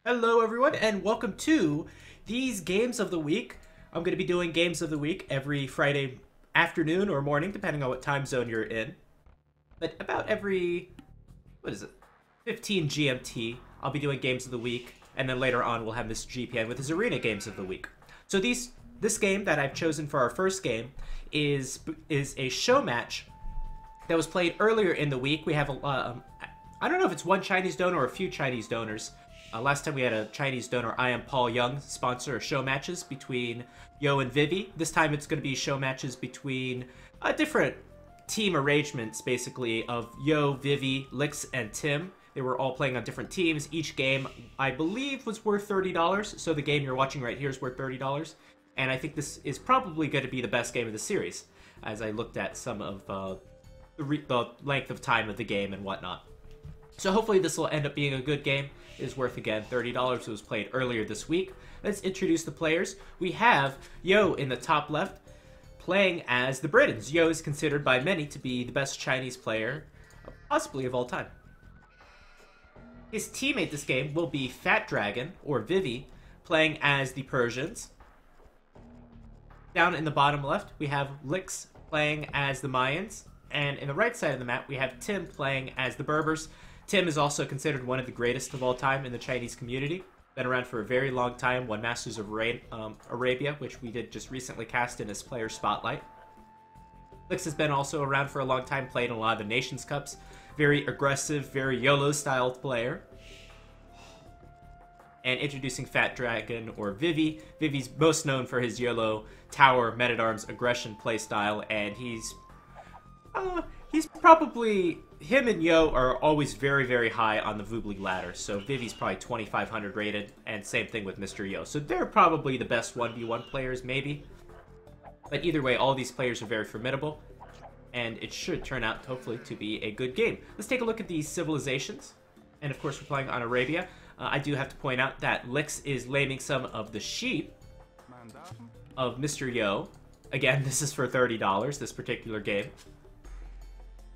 Hello everyone and welcome to these Games of the Week. I'm going to be doing Games of the Week every Friday afternoon or morning, depending on what time zone you're in. But about every, 15 GMT, I'll be doing Games of the Week, and then later on we'll have this GPN with his Arena Games of the Week. So this game that I've chosen for our first game is a show match that was played earlier in the week. We have I don't know if it's one Chinese donor or a few Chinese donors. Last time we had a Chinese donor, I am Paul Young, sponsor show matches between Yo and Vivi. This time it's going to be show matches between different team arrangements, basically, of Yo, Vivi, Lix, and Tim. They were all playing on different teams. Each game, I believe, was worth $30, so the game you're watching right here is worth $30. And I think this is probably going to be the best game of the series, as I looked at some of the length of time of the game and whatnot. So hopefully this will end up being a good game. It is worth, again, $30. It was played earlier this week. Let's introduce the players. We have Yo in the top left playing as the Britons. Yo is considered by many to be the best Chinese player, possibly of all time. His teammate this game will be Fat Dragon, or Vivi, playing as the Persians. Down in the bottom left, we have Lix playing as the Mayans. And in the right side of the map, we have Tim playing as the Berbers. Tim is also considered one of the greatest of all time in the Chinese community. Been around for a very long time, won Masters of Arabia, which we did just recently cast in as Player Spotlight. Lix has been also around for a long time, played in a lot of the Nations Cups. Very aggressive, very YOLO-styled player. And introducing Fat Dragon, or Vivi. Vivi's most known for his YOLO tower, men-at-arms, aggression playstyle, and he's probably, him and Yo are always very, very high on the Vubli ladder. So Vivi's probably 2,500 rated, and same thing with Mr. Yo. So they're probably the best 1v1 players, maybe. But either way, all these players are very formidable, and it should turn out, hopefully, to be a good game. Let's take a look at these civilizations. And of course, we're playing on Arabia. I do have to point out that Lix is laming some of the sheep of Mr. Yo. Again, this is for $30, this particular game.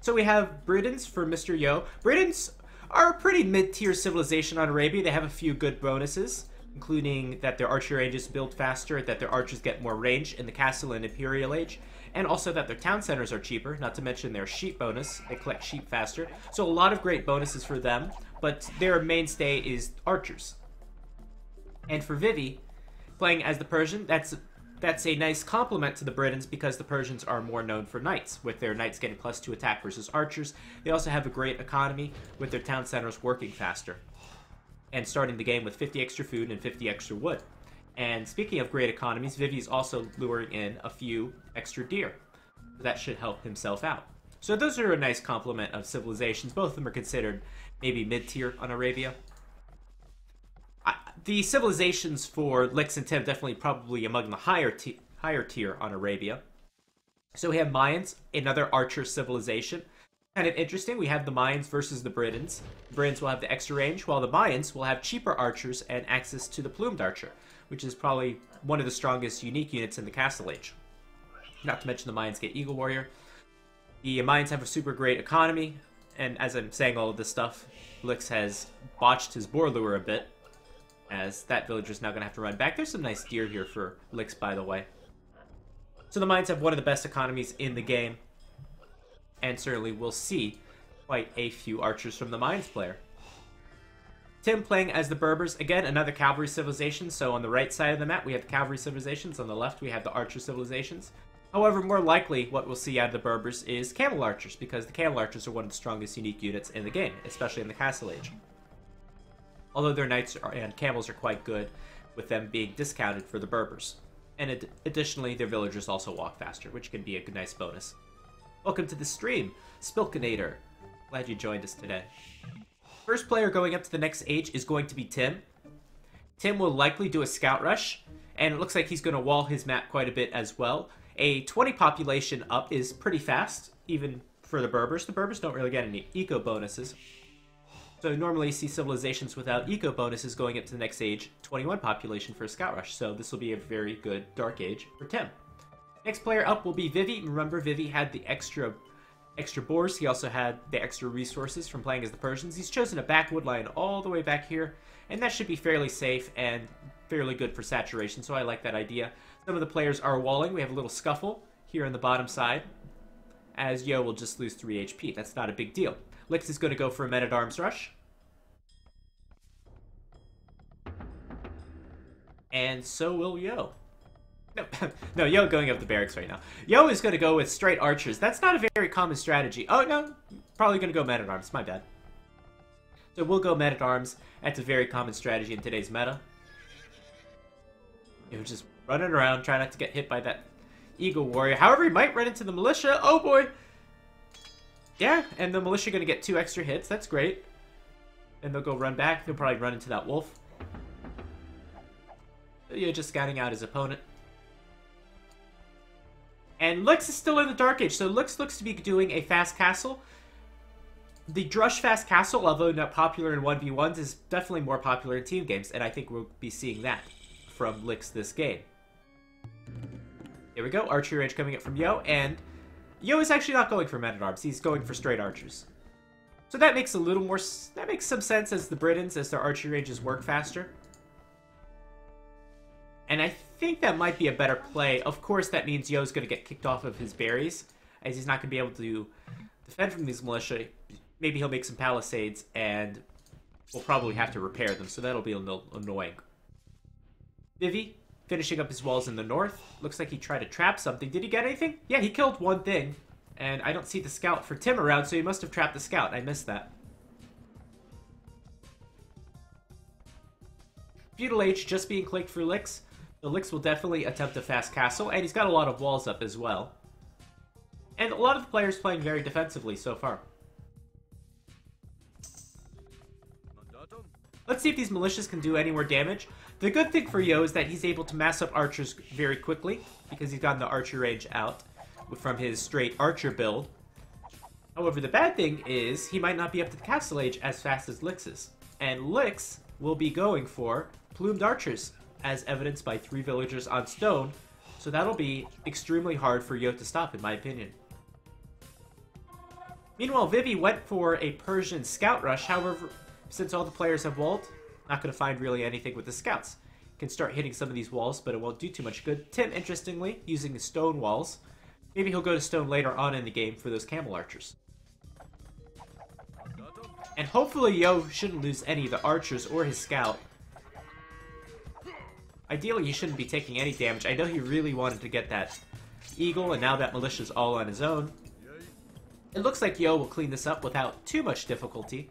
So we have Britons for Mr. Yo. Britons are a pretty mid-tier civilization on Arabia. They have a few good bonuses, including that their archer ranges build faster, that their archers get more range in the Castle and Imperial Age, and also that their town centers are cheaper, not to mention their sheep bonus. They collect sheep faster. So a lot of great bonuses for them, but their mainstay is archers. And for Vivi, playing as the Persian, that's a nice compliment to the Britons because the Persians are more known for knights, with their knights getting +2 attack versus archers. They also have a great economy, with their town centers working faster, and starting the game with 50 extra food and 50 extra wood. And speaking of great economies, Vivi's also luring in a few extra deer. That should help himself out. So those are a nice complement of civilizations. Both of them are considered maybe mid-tier on Arabia. The civilizations for Lix and Tim definitely probably among the higher tier on Arabia. So we have Mayans, another archer civilization. Kind of interesting, we have the Mayans versus the Britons. The Britons will have the extra range, while the Mayans will have cheaper archers and access to the plumed archer, which is probably one of the strongest unique units in the Castle Age. Not to mention the Mayans get Eagle Warrior. The Mayans have a super great economy, and as I'm saying all of this stuff, Lix has botched his boar lure a bit, as that villager's now going to have to run back. There's some nice deer here for Lix, by the way. So the Mayans have one of the best economies in the game, and certainly we'll see quite a few archers from the Mayans player. Tim playing as the Berbers, again, another cavalry civilization. So on the right side of the map, we have the cavalry civilizations. On the left, we have the archer civilizations. However, more likely, what we'll see out of the Berbers is camel archers, because the camel archers are one of the strongest unique units in the game, especially in the Castle Age. Although their knights and camels are quite good, with them being discounted for the Berbers. And additionally, their villagers also walk faster, which can be a nice bonus. Welcome to the stream, Spilkinator. Glad you joined us today. First player going up to the next age is going to be Tim. Tim will likely do a scout rush, and it looks like he's going to wall his map quite a bit as well. A 20 population up is pretty fast, even for the Berbers. The Berbers don't really get any eco bonuses. So normally you see civilizations without eco bonuses going up to the next age, 21 population for a scout rush. So this will be a very good Dark Age for Tim. Next player up will be Vivi. Remember, Vivi had the extra extra boars. He also had the extra resources from playing as the Persians. He's chosen a backwood line all the way back here, and that should be fairly safe and fairly good for saturation, so I like that idea. Some of the players are walling. We have a little scuffle here on the bottom side, as Yo will just lose 3 HP. That's not a big deal. Lix is going to go for a Men-at-Arms rush. And so will Yo. No, no, Yo going up the barracks right now. Yo is going to go with straight archers. That's not a very common strategy. Oh, no. Probably going to go Men-at-Arms. My bad. So we'll go Men-at-Arms. That's a very common strategy in today's meta. Yo just running around, trying not to get hit by that Eagle Warrior. However, he might run into the Militia. Oh, boy. Yeah, and the Militia going to get 2 extra hits. That's great. And they'll go run back. They'll probably run into that Wolf. Yeah, just scouting out his opponent. And Lix is still in the Dark Age, so Lix looks to be doing a fast castle. The Drush fast castle, although not popular in 1v1s, is definitely more popular in team games, and I think we'll be seeing that from Lix this game. Here we go, archery range coming up from Yo, and Yo is actually not going for Men-at-Arms, he's going for straight archers. So that makes a little more, that makes some sense as the Britons, as their archery ranges work faster. And I think that might be a better play. Of course, that means Yo's going to get kicked off of his berries, as he's not going to be able to defend from these militia. Maybe he'll make some palisades, and we'll probably have to repair them, so that'll be a little annoying. Vivi, finishing up his walls in the north. Looks like he tried to trap something. Did he get anything? Yeah, he killed one thing, and I don't see the scout for Tim around, so he must have trapped the scout. I missed that. Feudal Age just being clicked for Lix. The Lix will definitely attempt a fast castle, and he's got a lot of walls up as well. And a lot of the players playing very defensively so far. Let's see if these militias can do any more damage. The good thing for Yo is that he's able to mass up archers very quickly, because he's gotten the archer range out from his straight archer build. However, the bad thing is he might not be up to the castle age as fast as Lix is. And Lix will be going for plumed archers, as evidenced by 3 villagers on stone, so that'll be extremely hard for Yo to stop, in my opinion. Meanwhile, Vivi went for a Persian scout rush. However, since all the players have walled, not going to find really anything with the scouts. Can start hitting some of these walls, but it won't do too much good. Tim, interestingly, using the stone walls. Maybe he'll go to stone later on in the game for those camel archers. And hopefully Yo shouldn't lose any of the archers or his scout. Ideally, he shouldn't be taking any damage. I know he really wanted to get that eagle, and now that militia's all on his own. It looks like Yo will clean this up without too much difficulty.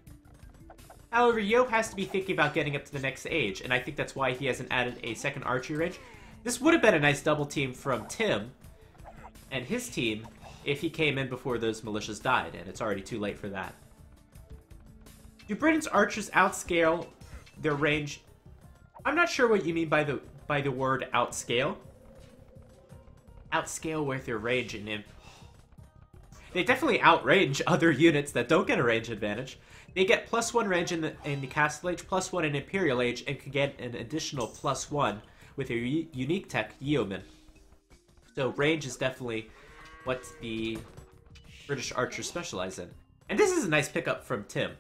However, Yo has to be thinking about getting up to the next age, and I think that's why he hasn't added a second archery range. This would have been a nice double team from Tim and his team if he came in before those militias died, and it's already too late for that. Do Britain's archers outscale their range? I'm not sure what you mean by the word outscale. Outscale with their range and imp. They definitely outrange other units that don't get a range advantage. They get +1 range in the Castle Age, +1 in Imperial Age, and can get an additional +1 with a unique tech, Yeoman. So range is definitely what the British archers specialize in. And this is a nice pickup from Tim,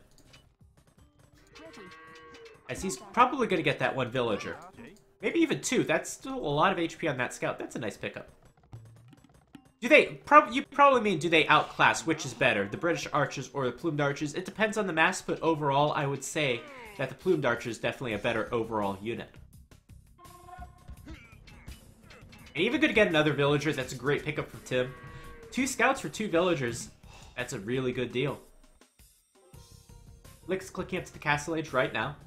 as he's probably going to get that 1 villager. Maybe even 2. That's still a lot of HP on that scout. That's a nice pickup. Do they... you probably mean, do they outclass? Which is better, the British archers or the plumed archers? It depends on the mass, but overall, I would say that the plumed archer is definitely a better overall unit. And even going to get another villager. That's a great pickup from Tim. 2 scouts for 2 villagers. That's a really good deal. Lix clicking up to the Castle Age right now.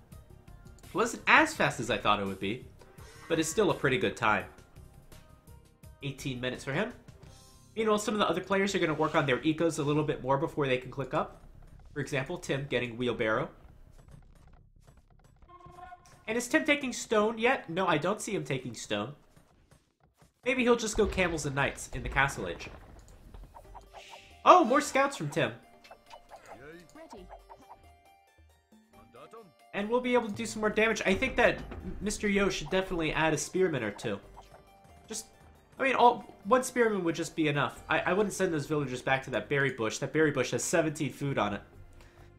It wasn't as fast as I thought it would be, but it's still a pretty good time. 18 minutes for him. Meanwhile, some of the other players are going to work on their ecos a little bit more before they can click up. For example, Tim getting Wheelbarrow. And is Tim taking stone yet? No, I don't see him taking stone. Maybe he'll just go camels and knights in the Castle Age. Oh, more scouts from Tim. And we'll be able to do some more damage. I think that Mr. Yo should definitely add a spearman or 2. Just I mean, one spearman would just be enough. I wouldn't send those villagers back to that berry bush. That berry bush has 17 food on it.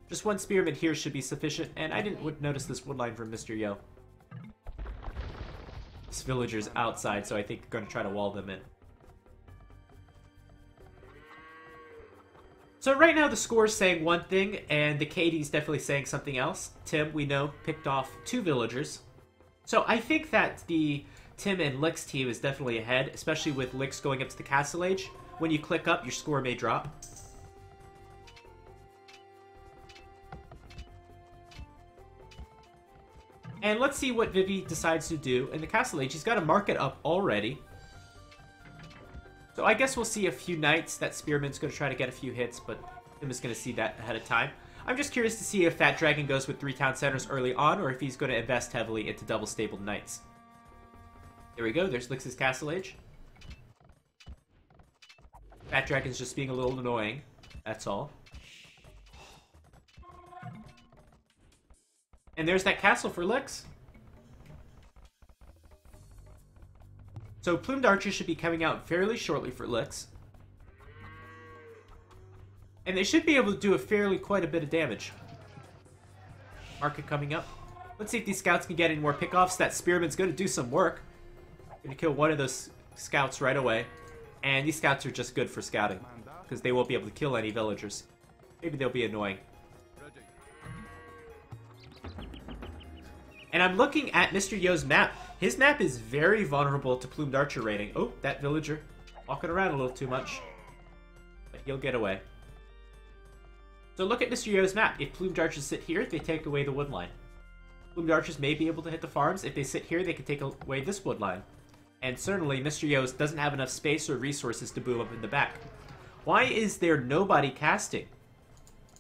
Just one spearman here should be sufficient, and I didn't notice this woodline from Mr. Yo. This villager's outside, so I think they're going to try to wall them in. So right now the score's saying one thing, and the KD's definitely saying something else. Tim, we know, picked off 2 villagers. So I think that the Tim and Lick's team is definitely ahead, especially with Lick's going up to the Castle Age. When you click up, your score may drop. And let's see what Vivi decides to do in the Castle Age. He's got a market up already. So I guess we'll see a few knights. That Spearman's going to try to get a few hits, but Tim is going to see that ahead of time. I'm just curious to see if Fat Dragon goes with 3 town centers early on, or if he's going to invest heavily into double-stabled knights. There we go. There's Lix's Castle Age. Fat Dragon's just being a little annoying. That's all. And there's that castle for Lix. So Plumed Archers should be coming out fairly shortly for Lix. And they should be able to do quite a bit of damage. Market coming up. Let's see if these scouts can get any more pickoffs. That Spearman's going to do some work. Going to kill one of those scouts right away. And these scouts are just good for scouting, because they won't be able to kill any villagers. Maybe they'll be annoying. And I'm looking at Mr. Yo's map. His map is very vulnerable to Plumed Archer raiding. Oh, that villager walking around a little too much. But he'll get away. So look at Mr. Yo's map. If Plumed Archers sit here, they take away the wood line. Plumed Archers may be able to hit the farms. If they sit here, they can take away this wood line. And certainly, Mr. Yo doesn't have enough space or resources to boom up in the back. Why is there nobody casting?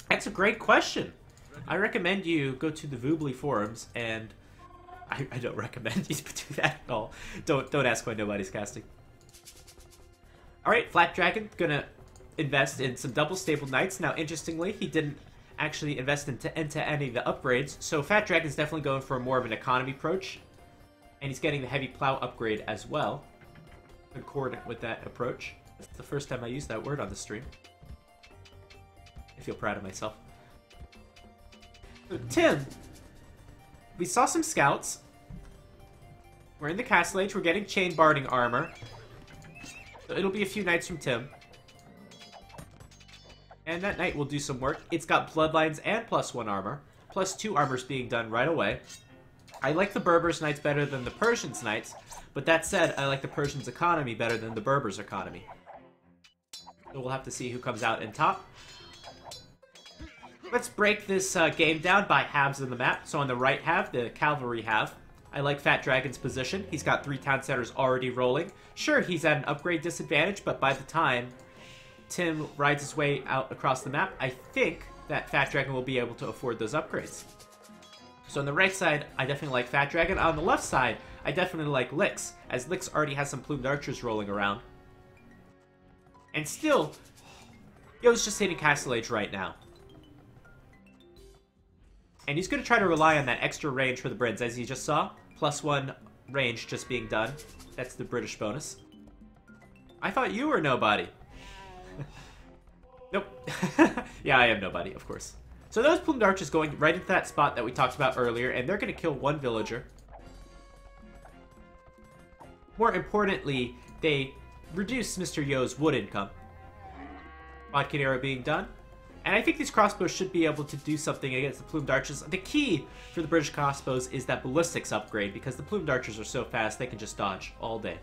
That's a great question. I recommend you go to the Voobly forums, and I don't recommend you do that at all. Don't ask why nobody's casting. Alright, Flat Dragon gonna invest in some double stable knights. Now, interestingly, he didn't actually invest into any of the upgrades, so Fat Dragon's definitely going for more of an economy approach. And he's getting the heavy plow upgrade as well, concordant with that approach. That's the first time I used that word on the stream. I feel proud of myself. So, Tim, we saw some scouts. We're in the Castle Age. We're getting chain barding armor. So it'll be a few knights from Tim. And that knight will do some work. It's got bloodlines and +1 armor. +2 armor's being done right away. I like the Berbers' knights better than the Persians' knights, but that said, I like the Persians' economy better than the Berbers' economy. So we'll have to see who comes out in top. Let's break this game down by halves of the map. So on the right half, the cavalry half. I like Fat Dragon's position. He's got 3 town centers already rolling. Sure, he's at an upgrade disadvantage, but by the time Tim rides his way out across the map, I think that Fat Dragon will be able to afford those upgrades. So on the right side, I definitely like Fat Dragon. On the left side, I definitely like Lix, as Lix already has some Plumed Archers rolling around. And still, Yo's just hitting Castle Age right now. And he's going to try to rely on that extra range for the Brits, as you just saw. +1 range just being done. That's the British bonus. I thought you were nobody. Nope. Yeah, I am nobody, of course. So those Plumed Archers going right into that spot that we talked about earlier, and they're going to kill 1 villager. More importantly, they reduce Mr. Yo's wood income. Vodka arrow being done. And I think these crossbows should be able to do something against the Plumed Archers. The key for the British crossbows is that ballistics upgrade, because the Plumed Archers are so fast they can just dodge all day.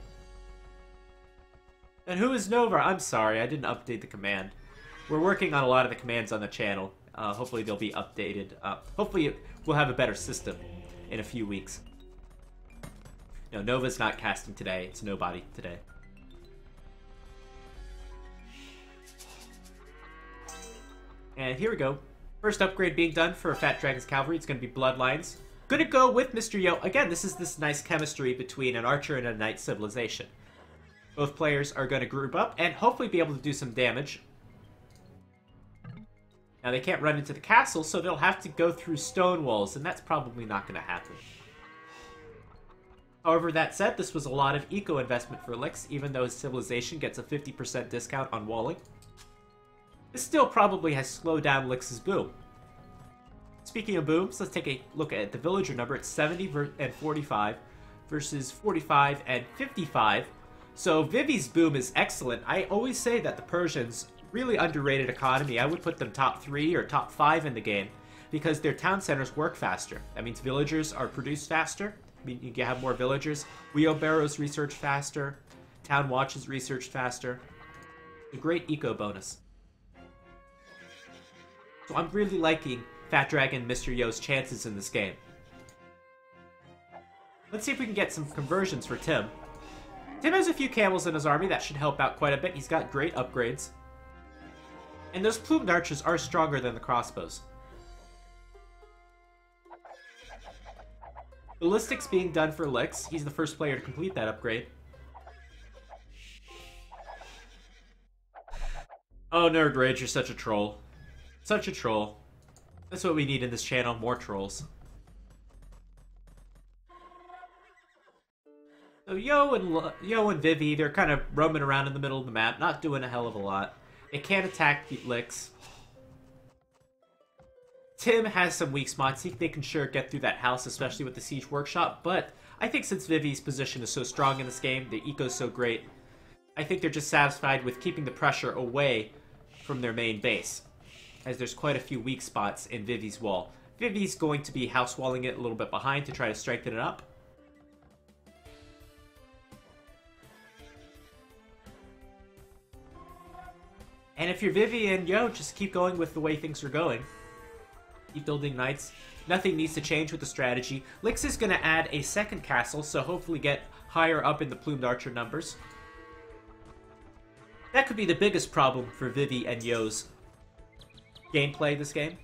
And who is Nova? I'm sorry, I didn't update the command. We're working on a lot of the commands on the channel. Hopefully they'll be updated. Hopefully we'll have a better system in a few weeks. No, Nova's not casting today. It's nobody today. And here we go. First upgrade being done for Fat Dragon's Cavalry. It's going to be Bloodlines. Gonna go with Mr. Yo. Again, this is this nice chemistry between an archer and a knight civilization. Both players are going to group up and hopefully be able to do some damage. Now, they can't run into the castle, so they'll have to go through stone walls, and that's probably not going to happen. However, that said, this was a lot of eco investment for Lix, even though his civilization gets a 50% discount on walling. This still probably has slowed down Lix's boom. Speaking of booms, let's take a look at the villager number. It's 70 and 45 versus 45 and 55. So Vivi's boom is excellent. I always say that the Persians, really underrated economy. I would put them top 3 or top 5 in the game because their town centers work faster. That means villagers are produced faster. I mean, you can have more villagers. Wheelbarrows research faster. Town watches researched faster. A great eco bonus. So I'm really liking Fat Dragon and Mr. Yo's chances in this game. Let's see if we can get some conversions for Tim. Tim has a few camels in his army. That should help out quite a bit. He's got great upgrades. And those plumed archers are stronger than the crossbows. Ballistics being done for Lix. He's the first player to complete that upgrade. Oh, Nerd Rage, you're such a troll. Such a troll. That's what we need in this channel, more trolls. So Yo and Vivi, they're kind of roaming around in the middle of the map, not doing a hell of a lot. They can't attack the Lix. Tim has some weak spots. They can sure get through that house, especially with the Siege Workshop, but I think since Vivi's position is so strong in this game, the eco's so great, I think they're just satisfied with keeping the pressure away from their main base, as there's quite a few weak spots in Vivi's wall. Vivi's going to be house walling it a little bit behind to try to strengthen it up. And if you're Vivi and Yo, just keep going with the way things are going. Keep building knights. Nothing needs to change with the strategy. Lix is going to add a second castle, so hopefully get higher up in the plumed archer numbers. That could be the biggest problem for Vivi and Yo's gameplay this game.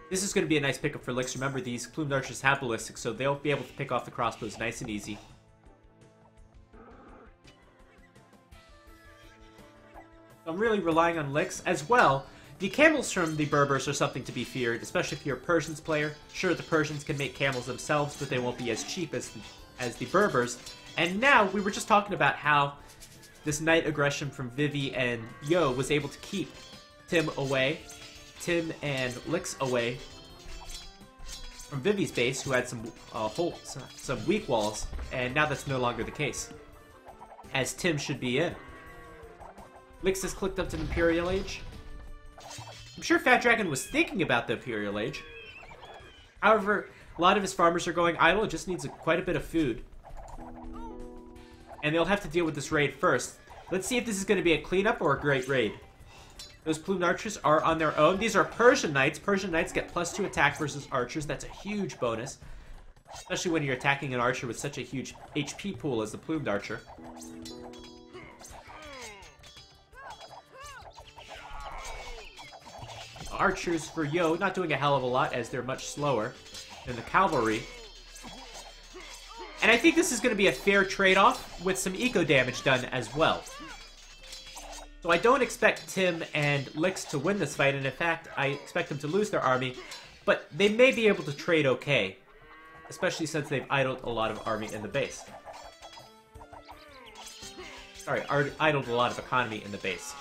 This is going to be a nice pickup for Lix. Remember, these plumed archers have ballistics, so they'll be able to pick off the crossbows nice and easy. I'm really relying on Lix as well. The camels from the Berbers are something to be feared, especially if you're a Persians player. Sure, the Persians can make camels themselves, but they won't be as cheap as the Berbers. And now, we were just talking about how this knight aggression from Vivi and Yo was able to keep Tim and Lix away from Vivi's base, who had some weak walls, and now that's no longer the case, as Tim should be in. Lix has clicked up to the Imperial Age. I'm sure Fat Dragon was thinking about the Imperial Age. However, a lot of his farmers are going idle. It just needs quite a bit of food. And they'll have to deal with this raid first. Let's see if this is going to be a cleanup or a great raid. Those plumed archers are on their own. These are Persian knights. Persian knights get +2 attack versus archers. That's a huge bonus. Especially when you're attacking an archer with such a huge HP pool as the plumed archer. Archers for Yo, not doing a hell of a lot as they're much slower than the cavalry. And I think this is going to be a fair trade-off with some eco damage done as well. So I don't expect Tim and Lix to win this fight, and in fact, I expect them to lose their army, but they may be able to trade okay, especially since they've idled a lot of army in the base. Sorry, idled a lot of economy in the base.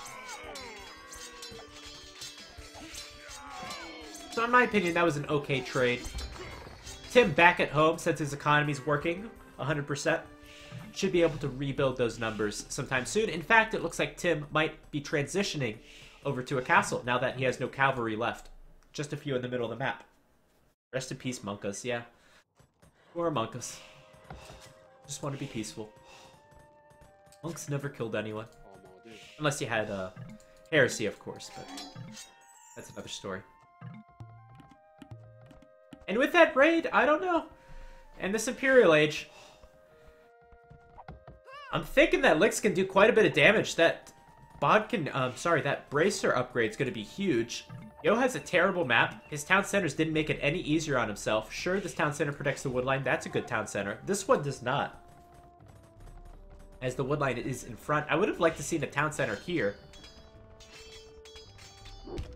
So in my opinion, that was an okay trade. Tim back at home, since his economy's working 100%, should be able to rebuild those numbers sometime soon. In fact, it looks like Tim might be transitioning over to a castle now that he has no cavalry left. Just a few in the middle of the map. Rest in peace, Monkas, yeah. Or Monkas. Just want to be peaceful. Monks never killed anyone. Unless you had heresy, of course, but that's another story. And with that raid, I don't know. And this Imperial Age, I'm thinking that Lix can do quite a bit of damage. That that Bracer upgrade is going to be huge. Yo has a terrible map. His town centers didn't make it any easier on himself. Sure, this town center protects the wood line. That's a good town center. This one does not, as the wood line is in front. I would have liked to see the town center here.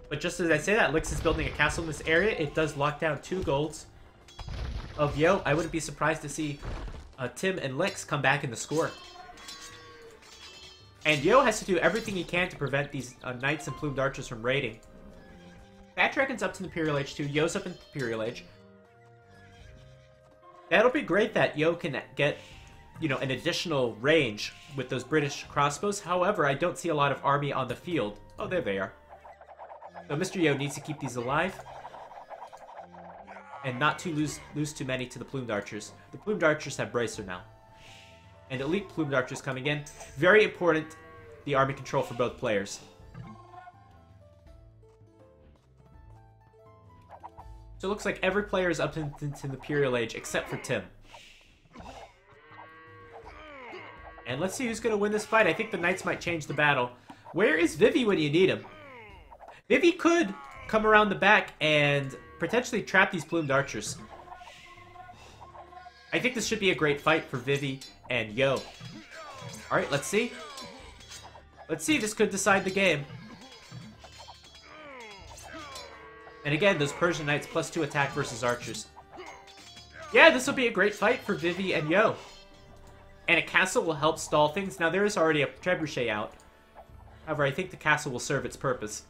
But just as I say that, Lix is building a castle in this area. It does lock down 2 golds. of Yo, I wouldn't be surprised to see Tim and Lix come back in the score. And Yo has to do everything he can to prevent these Knights and Plumed Archers from raiding. Fat Dragon's up to Imperial Age 2, Yo's up in Imperial Age. That'll be great that Yo can get, you know, an additional range with those British crossbows. However, I don't see a lot of army on the field. Oh, there they are. So Mr. Yo needs to keep these alive. And not to lose too many to the Plumed Archers. The Plumed Archers have Bracer now. And Elite Plumed Archers coming in. Very important, the army control for both players. So it looks like every player is up into the Imperial Age except for Tim. And let's see who's going to win this fight. I think the Knights might change the battle. Where is Vivi when you need him? Vivi could come around the back and potentially trap these Plumed Archers. I think this should be a great fight for Vivi and Yo. Alright, let's see. Let's see, this could decide the game. And again, those Persian Knights +2 attack versus Archers. Yeah, this will be a great fight for Vivi and Yo. And a castle will help stall things. Now, there is already a trebuchet out. However, I think the castle will serve its purpose.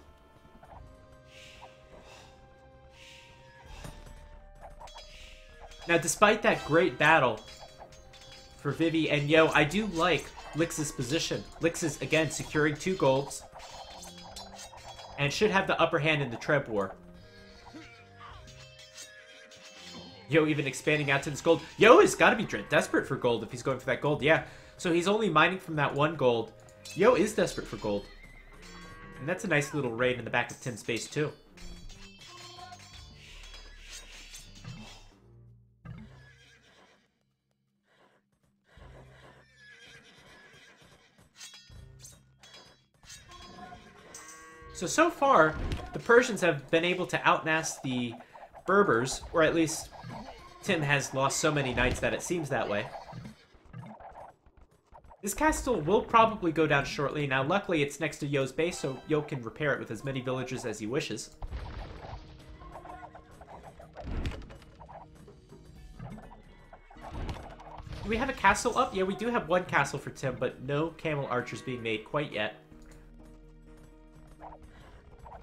Now, despite that great battle for Vivi and Yo, I do like Lix's position. Lix is, again, securing 2 golds. And should have the upper hand in the Treb War. Yo even expanding out to this gold. Yo has got to be desperate for gold if he's going for that gold. Yeah, so he's only mining from that 1 gold. Yo is desperate for gold. And that's a nice little raid in the back of Tim's base, too. So far, the Persians have been able to outmass the Berbers, or at least Tim has lost so many knights that it seems that way. This castle will probably go down shortly. Now, luckily, it's next to Yo's base, so Yo can repair it with as many villagers as he wishes. Do we have a castle up? Yeah, we do have 1 castle for Tim, but no camel archers being made quite yet.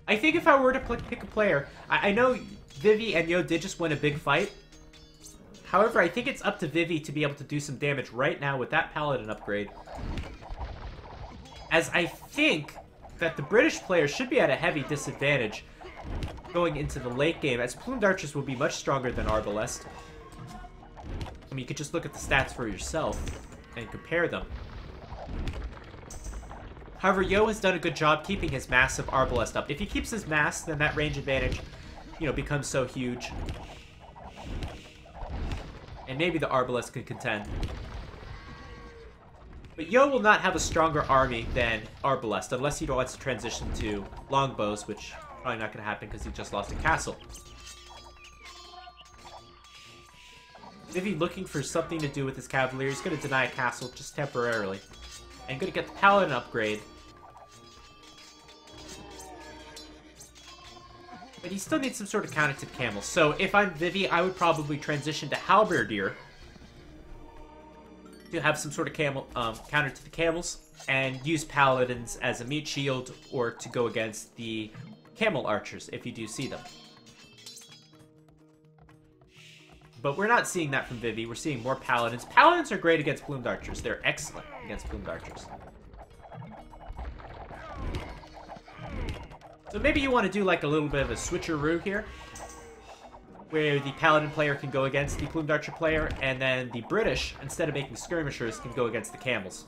I think if I were to pick a player, I know Vivi and Yo did just win a big fight. However, I think it's up to Vivi to be able to do some damage right now with that Paladin upgrade. As I think that the British players should be at a heavy disadvantage going into the late game, as Plumed Archers will be much stronger than Arbalest. I mean, you could just look at the stats for yourself and compare them. However, Yo has done a good job keeping his massive Arbalest up. If he keeps his mass, then that range advantage, you know, becomes so huge. And maybe the Arbalest can contend. But Yo will not have a stronger army than Arbalest, unless he wants to transition to longbows, which probably not going to happen because he just lost a castle. Vivi looking for something to do with his cavalry. He's going to deny a castle just temporarily. And going to get the Paladin upgrade. But he still needs some sort of counter to the camels. So if I'm Vivi, I would probably transition to Halberdier to have some sort of camel counter to the camels, and use paladins as a meat shield or to go against the camel archers if you do see them. But we're not seeing that from Vivi. We're seeing more paladins. Paladins are great against plumed archers. They're excellent against plumed archers. So maybe you want to do like a little bit of a switcheroo here, where the paladin player can go against the plumed archer player, and then the British, instead of making skirmishers, can go against the camels.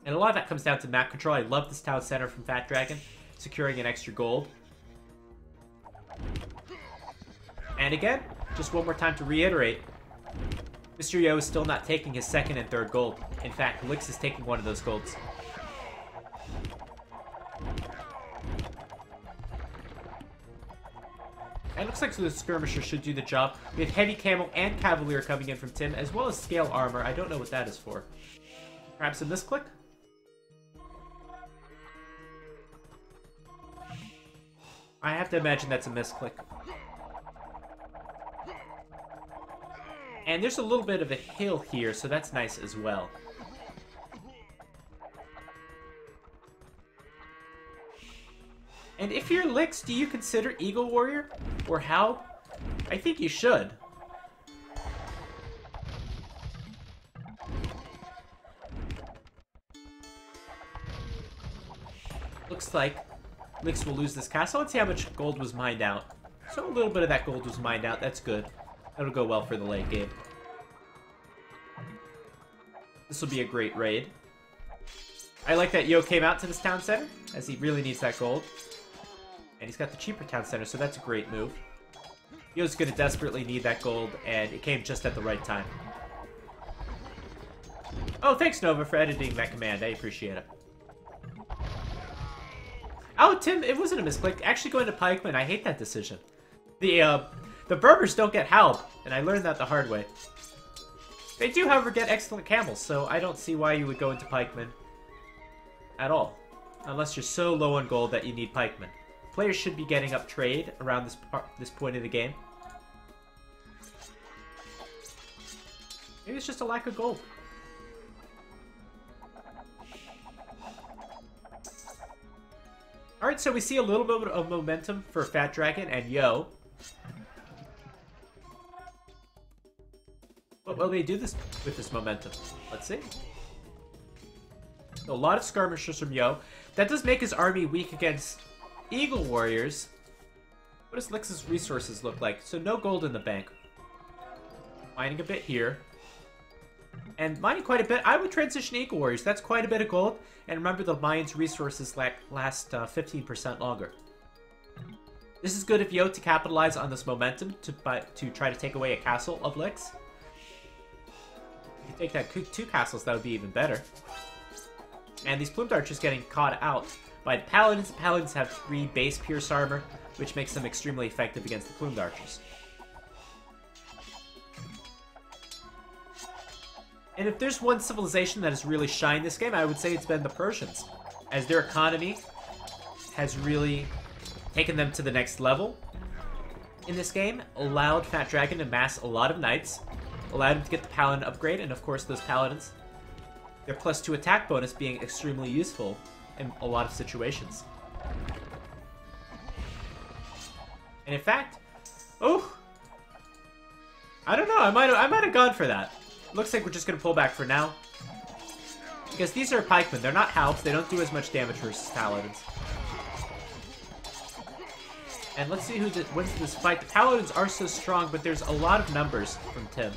And a lot of that comes down to map control. I love this town center from Fat Dragon, securing an extra gold. And again, just one more time to reiterate, Mr. Yo is still not taking his second and third gold. In fact, Lix is taking one of those golds. And it looks like the skirmisher should do the job. We have heavy camel and cavalier coming in from Tim, as well as scale armor. I don't know what that is for. Perhaps a misclick? I have to imagine that's a misclick. And there's a little bit of a hill here, so that's nice as well. And if you're Lix, do you consider Eagle Warrior? Or how? I think you should. Looks like Lix will lose this castle. Let's see how much gold was mined out. So a little bit of that gold was mined out. That's good. That'll go well for the late game. This will be a great raid. I like that Yo came out to this town center, as he really needs that gold. And he's got the cheaper town center, so that's a great move. Yo's going to desperately need that gold, and it came just at the right time. Oh, thanks, Nova, for editing that command. I appreciate it. Oh, Tim, it wasn't a misclick. Actually going to Pikeman, I hate that decision. The Berbers don't get Halb, and I learned that the hard way. They do, however, get excellent camels, so I don't see why you would go into Pikeman at all. Unless you're so low on gold that you need Pikeman. Players should be getting up trade around this point of the game. Maybe it's just a lack of gold. Alright, so we see a little bit of momentum for Fat Dragon and Yo. What will they do with this momentum? Let's see. So a lot of skirmishers from Yo. That does make his army weak against Eagle Warriors. What does Lix's resources look like? So no gold in the bank. Mining a bit here. And mining quite a bit. I would transition Eagle Warriors. That's quite a bit of gold. And remember, the mine's resources last 15% longer. This is good if Yo to capitalize on this momentum to try to take away a castle of Lix. If you take that 2 castles, that would be even better. And these Plumed Archers getting caught out by the Paladins. The Paladins have 3 base Pierce armor, which makes them extremely effective against the Plumed Archers. And if there's one civilization that has really shined this game, I would say it's been the Persians. As their economy has really taken them to the next level in this game, allowed Fat Dragon to mass a lot of knights, allowed him to get the Paladin upgrade, and of course those Paladins, their +2 attack bonus being extremely useful in a lot of situations. And in fact, oh, I don't know, I might have gone for that. Looks like we're just going to pull back for now. Because these are pikemen. They're not halbs. They don't do as much damage versus paladins. And let's see who wins this fight. The paladins are so strong, but there's a lot of numbers from Tim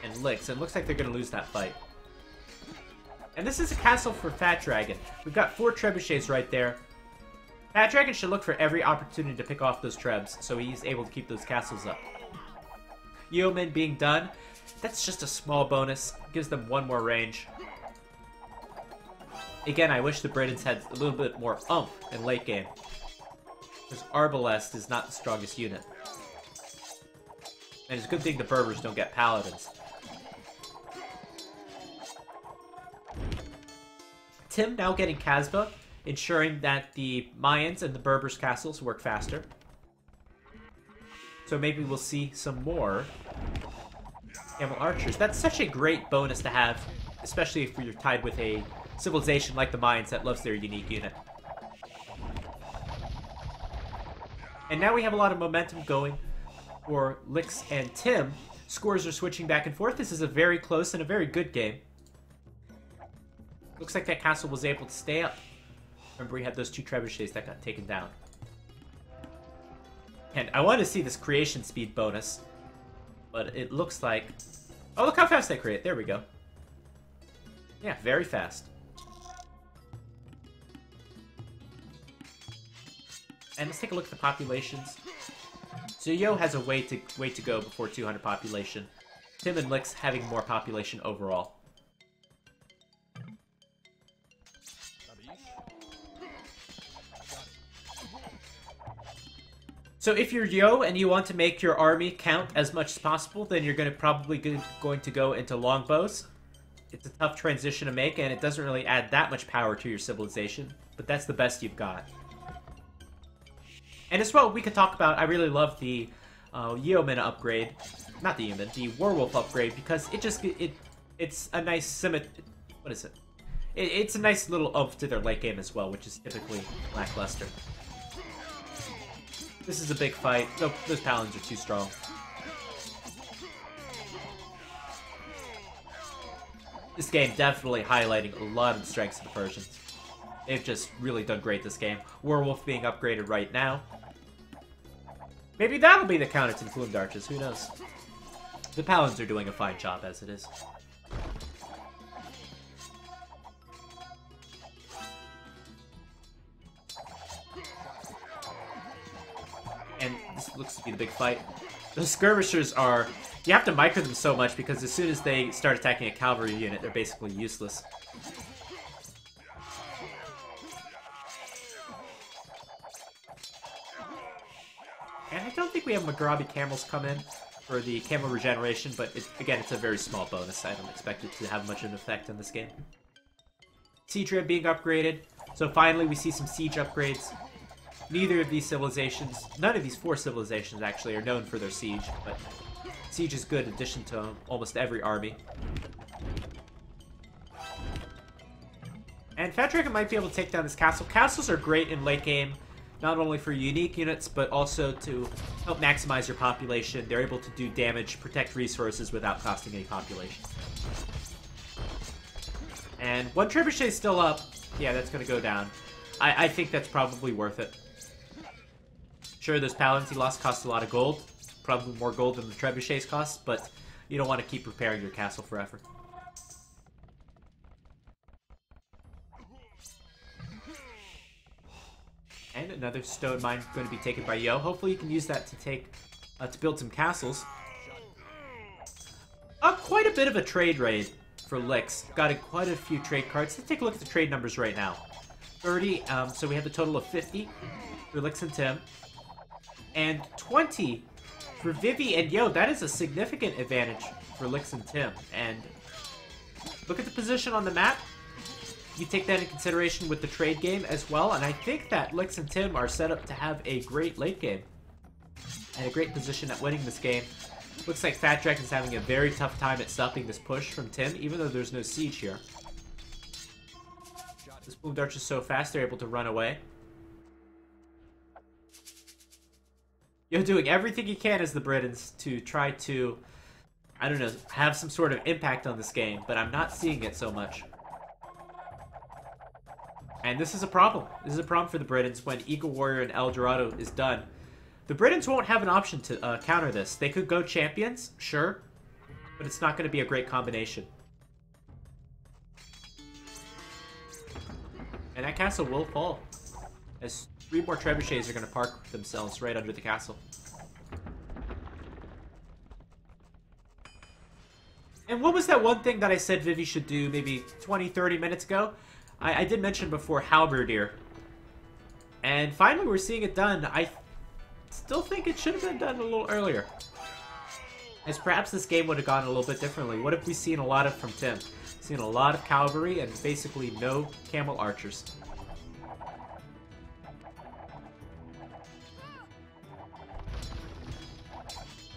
and Lix. And it looks like they're going to lose that fight. And this is a castle for Fat Dragon. We've got 4 trebuchets right there. Fat Dragon should look for every opportunity to pick off those trebs, so he's able to keep those castles up. Yeoman being done. That's just a small bonus. Gives them 1 more range. Again, I wish the Britons had a little bit more oomph in late game. Because Arbalest is not the strongest unit. And it's a good thing the Berbers don't get Paladins. Tim now getting Casbah, ensuring that the Mayans and the Berbers castles work faster. So maybe we'll see some more Camel Archers. That's such a great bonus to have, especially if you're tied with a civilization like the Mayans that loves their unique unit. And now we have a lot of momentum going for Lix and Tim. Scores are switching back and forth. This is a very close and a very good game. Looks like that castle was able to stay up. Remember, we had those 2 trebuchets that got taken down. And I want to see this creation speed bonus. But it looks like... Oh, look how fast they create. There we go. Yeah, very fast. And let's take a look at the populations. So Yo has a way to go before 200 population. Tim and Lix having more population overall. So if you're Yo and you want to make your army count as much as possible, then you're probably going to go into longbows. It's a tough transition to make, and it doesn't really add that much power to your civilization, but that's the best you've got. And as well, we could talk about, I really love the Yeoman upgrade. not the human, the werewolf upgrade, because it's a nice what is it? It's a nice little oomph to their late game as well, which is typically lackluster. This is a big fight. Nope, those paladins are too strong. This game definitely highlighting a lot of the strengths of the Persians. They've just really done great this game. Werewolf being upgraded right now. Maybe that'll be the counter to the Plumed Archers, who knows? The paladins are doing a fine job as it is. And this looks to be the big fight. Those skirmishers are... You have to micro them so much because as soon as they start attacking a cavalry unit, they're basically useless. And I don't think we have Maghrabi camels come in for the camel regeneration, but again, it's a very small bonus. I don't expect it to have much of an effect on this game. Siege Ram being upgraded. So finally, we see some siege upgrades. Neither of these civilizations, none of these 4 civilizations actually, are known for their siege, but siege is good in addition to almost every army. And Fat Dragon might be able to take down this castle. Castles are great in late game, not only for unique units, but also to help maximize your population. They're able to do damage, protect resources without costing any population. And one trebuchet is still up. Yeah, that's going to go down. I think that's probably worth it. Sure, those paladins he lost cost a lot of gold. Probably more gold than the trebuchets cost, but you don't want to keep repairing your castle forever. And another stone mine going to be taken by Yo. Hopefully you can use that to build some castles. Quite a bit of a trade raid for Licks. Got quite a few trade cards. Let's take a look at the trade numbers right now. 30, so we have a total of 50 for Licks and Tim. And 20 for Vivi and Yo. That is a significant advantage for Licks and Tim. And look at the position on the map. You take that into consideration with the trade game as well, and I think that Licks and Tim are set up to have a great late game. And a great position at winning this game. Looks like Fat Dragon's having a very tough time at stopping this push from Tim, even though there's no siege here. This Plumed Archer is so fast, they're able to run away. You're doing everything you can as the Britons to try to, I don't know, have some sort of impact on this game, but I'm not seeing it so much. And this is a problem. This is a problem for the Britons when Eagle Warrior and El Dorado is done. The Britons won't have an option to counter this. They could go champions, sure, but it's not going to be a great combination. And that castle will fall, as 3 more trebuchets are going to park themselves right under the castle. And what was that one thing that I said Vivi should do maybe 20, 30 minutes ago? I did mention before Halberdier. And finally we're seeing it done. I still think it should have been done a little earlier. As perhaps this game would have gone a little bit differently. What have we seen a lot of from Tim? Seen a lot of cavalry and basically no camel archers.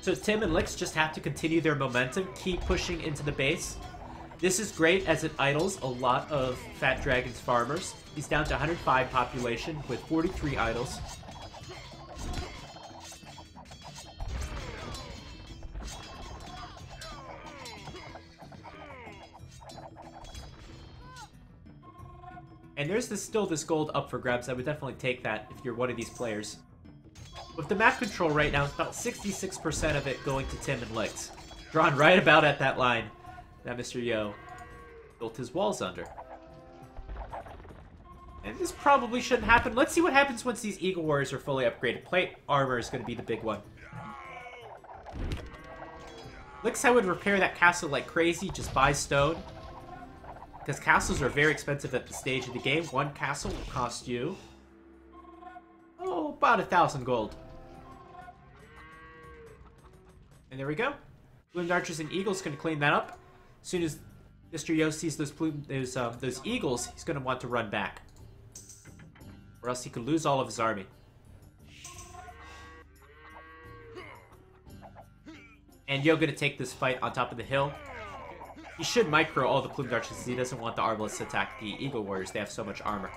So Tim and Licks just have to continue their momentum, keep pushing into the base. This is great as it idles a lot of Fat Dragon's farmers. He's down to 105 population with 43 idols. And there's still this gold up for grabs. I would definitely take that if you're one of these players. With the map control right now, it's about 66% of it going to Tim and Licks. Drawn right about at that line that Mr. Yo built his walls under. And this probably shouldn't happen. Let's see what happens once these Eagle Warriors are fully upgraded. Plate armor is going to be the big one. Licks, I would repair that castle like crazy, just buy stone. Because castles are very expensive at the stage of the game. One castle will cost you, about 1,000 gold. And there we go. Plumed Archers and Eagles going to clean that up. As soon as Mr. Yo sees those Eagles, he's going to want to run back. Or else he could lose all of his army. And Yo gonna take this fight on top of the hill. He should micro all the Plumed Archers because he doesn't want the Arbalists to attack the Eagle Warriors. They have so much armor.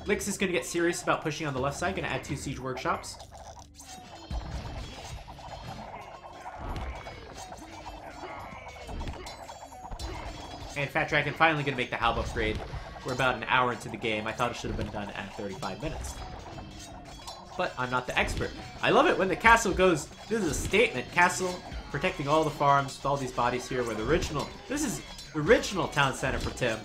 Lix is gonna get serious about pushing on the left side. Gonna add 2 Siege Workshops. And Fat Dragon finally gonna make the Halb upgrade. We're about an hour into the game. I thought it should have been done at 35 minutes. But I'm not the expert. I love it when the castle goes, this is a statement. Castle protecting all the farms with all these bodies here where the original, this is the original town center for Tim.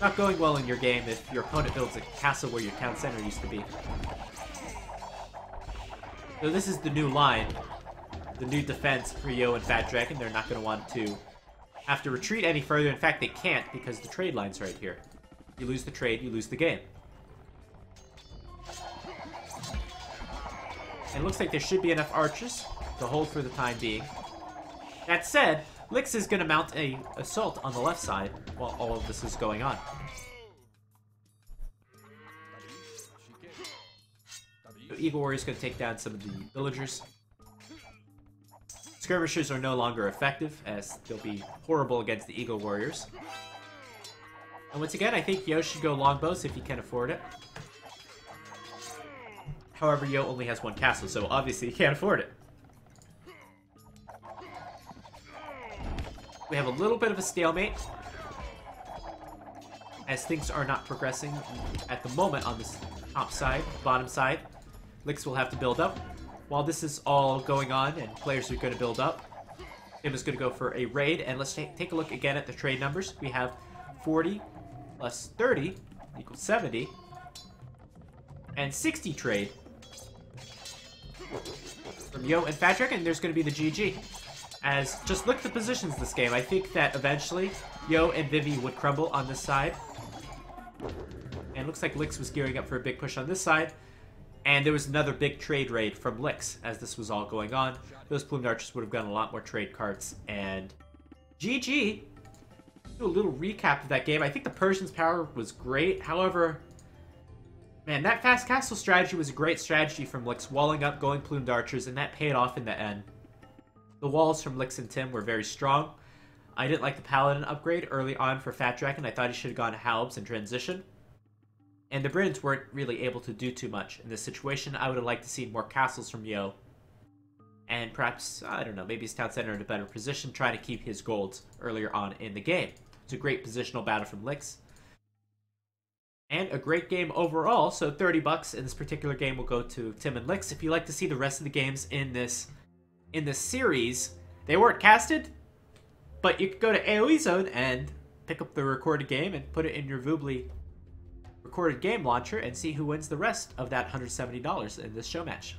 Not going well in your game if your opponent builds a castle where your town center used to be. So this is the new line. The new defense for Yo and Fat Dragon. They're not going to want to have to retreat any further. In fact, they can't because the trade line's right here. You lose the trade, you lose the game. And it looks like there should be enough archers to hold for the time being. That said, Lix is going to mount a assault on the left side while all of this is going on. So Eagle Warrior's going to take down some of the villagers. Skirmishers are no longer effective, as they'll be horrible against the Eagle Warriors. And once again, I think Yo should go longbows if he can afford it. However, Yo only has 1 castle, so obviously he can't afford it. We have a little bit of a stalemate, as things are not progressing at the moment on this top side, bottom side. Lix will have to build up. While this is all going on and players are going to build up, Tim is going to go for a raid. And let's take a look again at the trade numbers. We have 40 plus 30 equals 70. And 60 trade from Yo and Fat Dragon. And there's going to be the GG. As, just look at the positions this game. I think that eventually Yo and Vivi would crumble on this side. And it looks like Lix was gearing up for a big push on this side. And there was another big trade raid from Lix as this was all going on. Those Plumed Archers would have gotten a lot more trade cards. And GG. Do a little recap of that game. I think the Persians' power was great. However, man, that fast castle strategy was a great strategy from Lix. Walling up, going Plumed Archers, and that paid off in the end. The walls from Lix and Tim were very strong. I didn't like the Paladin upgrade early on for Fat Dragon. I thought he should have gone Halbs in transition. And the Britons weren't really able to do too much in this situation. I would have liked to see more castles from Yo. And perhaps, I don't know, maybe his town center in a better position, trying to keep his golds earlier on in the game. It's a great positional battle from Lix. And a great game overall, so $30 in this particular game will go to Tim and Lix. If you'd like to see the rest of the games in this series, they weren't casted, but you could go to AoE Zone and pick up the recorded game and put it in your Voobly recorded game launcher and see who wins the rest of that $170 in this show match.